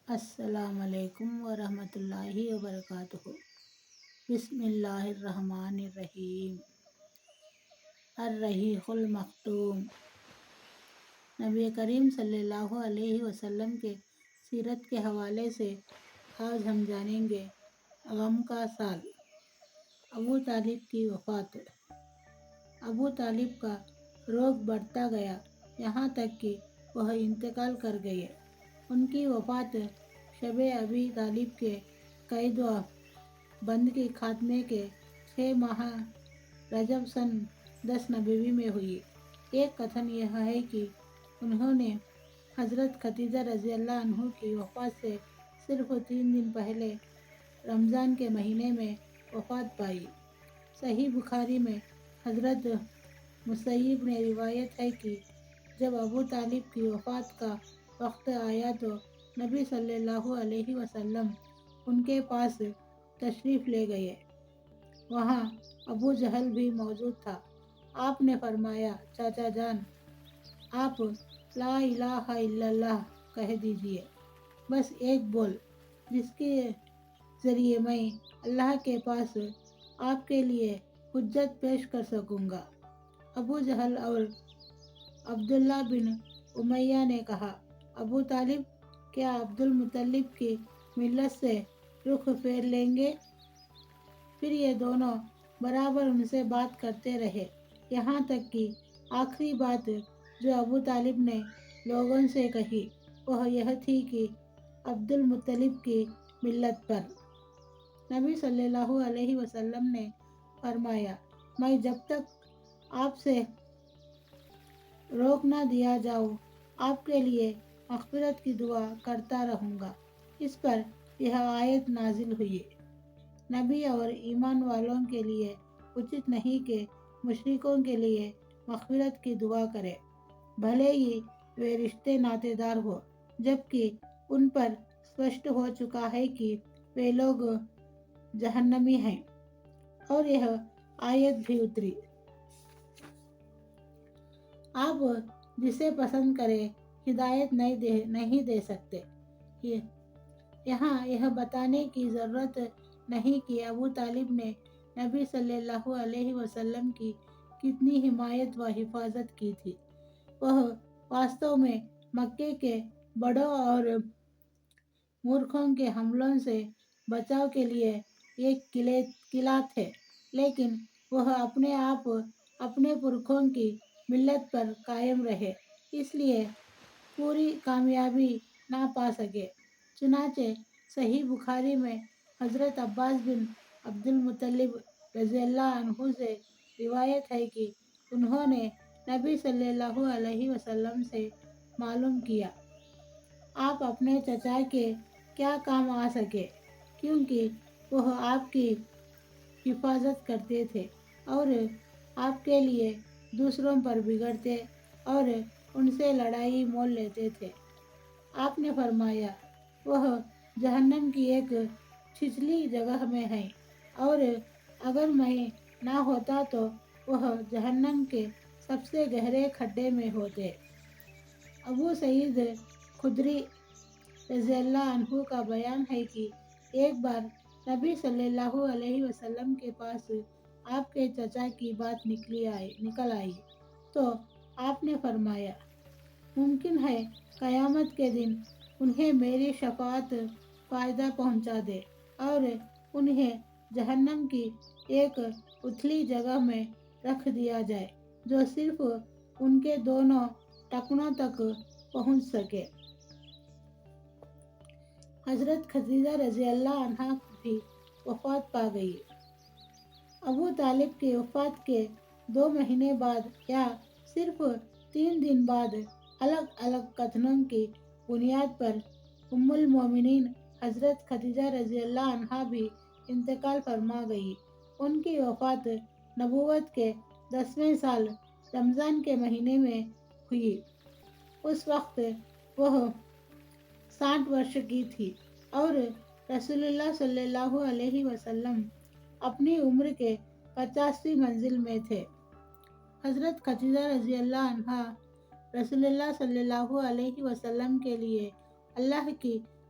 السلام علیکم ورحمۃ اللہ وبرکاتہ۔ بسم اللہ الرحمن الرحیم۔ الرحیق المختوم۔ نبی کریم صلی اللہ علیہ وسلم کے سیرت کے حوالے سے آج ہم جانیں گے غم کا سال، ابو طالب کی وفات۔ ابو طالب کا روگ بڑھتا گیا، یہاں تک کہ وہ انتقال کر گئے۔ ان کی وفات شب ابی طالب کے قید و بند کے خاتمے کے 6 ماہ رجب سن 10 نبوی میں ہوئی۔ ایک کتھن یہ ہے کہ انہوں نے حضرت خدیجہ رضی اللہ عنہ کی وفات سے صرف 3 دن پہلے رمضان کے مہینے میں وفات پائی۔ صحیح بخاری میں حضرت مسیب نے روایت ہے کہ جب ابو طالب کی وفات کا وقت آیا تو نبی صلی اللہ علیہ وسلم ان کے پاس تشریف لے گئے۔ وہاں ابو جہل بھی موجود تھا۔ آپ نے فرمایا، چاچا جان، آپ لا الہ الا اللہ کہہ دیجئے، بس ایک بول، جس کے ذریعے میں اللہ کے پاس آپ کے لیے حجت پیش کر سکوں گا۔ ابو جہل اور عبداللہ بن امیہ نے کہا، ابو طالب، کیا عبد المطلب کی ملت سے رخ پھیر لیں گے؟ پھر یہ دونوں برابر ان سے بات کرتے رہے، یہاں تک کہ آخری بات جو ابو طالب نے لوگوں سے کہی وہ یہ تھی کہ عبد المطلب کی ملت پر۔ نبی صلی اللہ علیہ وسلم نے فرمایا، میں جب تک آپ سے روک نہ دیا جاؤں آپ کے لیے مغفرت کی دعا کرتا رہوں گا۔ اس پر یہ آیت نازل ہوئی۔ نبی اور ایمان والوں کے لیے اچت نہیں کہ مشرکوں کے لیے مغفرت کی دعا کرے، بھلے ہی وہ رشتے ناتے دار ہو، جبکہ ان پر سپشٹ ہو چکا ہے کہ وہ لوگ جہنمی ہیں، اور یہ آیت بھی اتری۔ آپ جسے پسند کرے ہدایت نہیں دے سکتے۔ یہاں یہ بتانے کی ضرورت نہیں کہ ابو طالب نے نبی صلی اللہ علیہ وسلم کی کتنی حمایت و حفاظت کی تھی۔ وہ واستو میں مکے کے بڑوں اور مورخوں کے حملوں سے بچاؤ کے لیے ایک قلعہ تھے، لیکن وہ اپنے آپ اپنے پرکھوں کی ملت پر قائم رہے، اس لیے پوری کامیابی نہ پا سکے۔ چنانچہ صحیح بخاری میں حضرت عباس بن عبد المطلب رضی اللہ عنہ سے روایت ہے کہ انہوں نے نبی صلی اللہ علیہ وسلم سے معلوم کیا، آپ اپنے چچا کے کیا کام آ سکے، کیونکہ وہ آپ کی حفاظت کرتے تھے اور آپ کے لیے دوسروں پر بگڑتے اور ان سے لڑائی مول لیتے تھے۔ آپ نے فرمایا، وہ جہنم کی ایک چھچلی جگہ میں ہیں، اور اگر میں نہ ہوتا تو وہ جہنم کے سب سے گہرے کھڈے میں ہوتے۔ ابو سعید خدری رضی اللہ عنہ کا بیان ہے کہ ایک بار نبی صلی اللہ علیہ وسلم کے پاس آپ کے چچا کی بات نکل آئی تو آپ نے فرمایا، ممکن ہے قیامت کے دن انہیں میری شفاعت فائدہ پہنچا دے اور انہیں جہنم کی ایک اتلی جگہ میں رکھ دیا جائے جو صرف ان کے دونوں ٹخنوں تک پہنچ سکے۔ حضرت خدیجہ رضی اللہ عنہا بھی وفات پا گئی۔ ابو طالب کی وفات کے 2 مہینے بعد یا صرف 3 دن بعد الگ الگ کتھنوں کی بنیاد پر ام المومنین حضرت خدیجہ رضی اللہ عنہا بھی انتقال فرما گئی۔ ان کی وفات نبوت کے 10ویں سال رمضان کے مہینے میں ہوئی۔ اس وقت وہ 60 ورش کی تھی اور رسول اللہ صلی اللہ علیہ وسلم اپنی عمر کے 50ویں منزل میں تھے۔ حضرت خدیجہ رضی اللہ عنہا رسول اللہ صلی اللہ علیہ وسلم کے لیے اللہ کی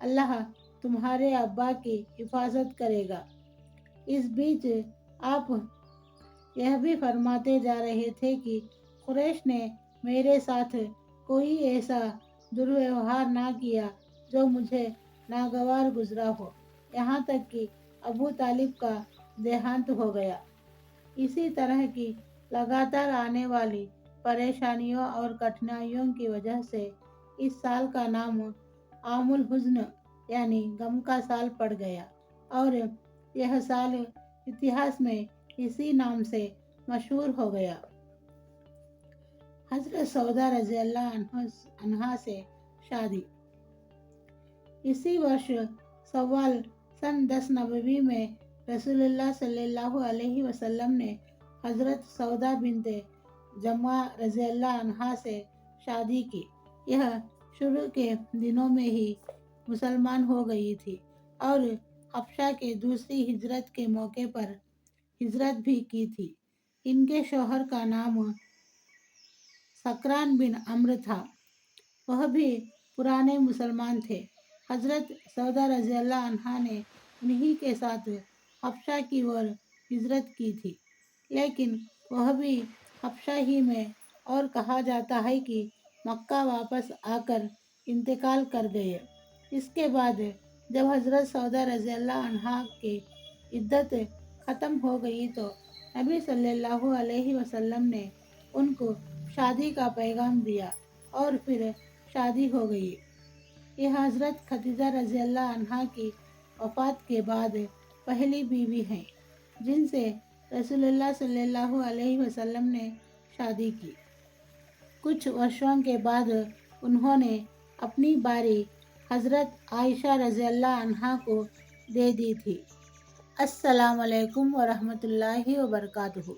اللہ تمہارے ابا کی حفاظت کرے گا۔ اس بیچ آپ یہ بھی فرماتے جا رہے تھے کہ قریش نے میرے ساتھ کوئی ایسا درویوہار نہ کیا جو مجھے ناگوار گزرا ہو، یہاں تک کہ ابو طالب کا دیہانت ہو گیا۔ اسی طرح کی لگاتار آنے والی پریشانیوں اور کٹھنائیوں کی وجہ سے اس سال کا نام عام الحزن یعنی غم کا سال پڑ گیا، اور یہ سال اتہاس میں اسی نام سے مشہور ہو گیا۔ حضرت سودا رضی اللہ عنہا سے شادی۔ اسی ورش سوال سن 10 نبوی میں رسول اللہ صلی اللہ علیہ وسلم نے حضرت سودا بنت جمع رضی اللہ عنہا سے شادی کی۔ یہ شروع کے دنوں میں ہی مسلمان ہو گئی تھی اور حبشہ کے دوسری ہجرت کے موقع پر ہجرت بھی کی تھی۔ ان کے شوہر کا نام سکران بن عمرو تھا، وہ بھی پرانے مسلمان تھے۔ حضرت سودا رضی اللہ عنہا نے انہی کے ساتھ حبشہ کی اور ہجرت کی تھی، لیکن وہ بھی حبشہ ہی میں، اور کہا جاتا ہے کہ مکہ واپس آ کر انتقال کر گئے۔ اس کے بعد جب حضرت سودا رضی اللہ عنہا کی عدت ختم ہو گئی تو نبی صلی اللہ علیہ وسلم نے ان کو شادی کا پیغام دیا اور پھر شادی ہو گئی۔ یہ حضرت خدیجہ رضی اللہ عنہا کی وفات کے بعد پہلی بیوی ہیں جن سے رسول اللہ صلی اللہ علیہ وسلم نے شادی کی۔ کچھ برسوں کے بعد انہوں نے اپنی باری حضرت عائشہ رضی اللہ عنہا کو دے دی تھی۔ السلام علیکم ورحمۃ اللہ وبرکاتہ۔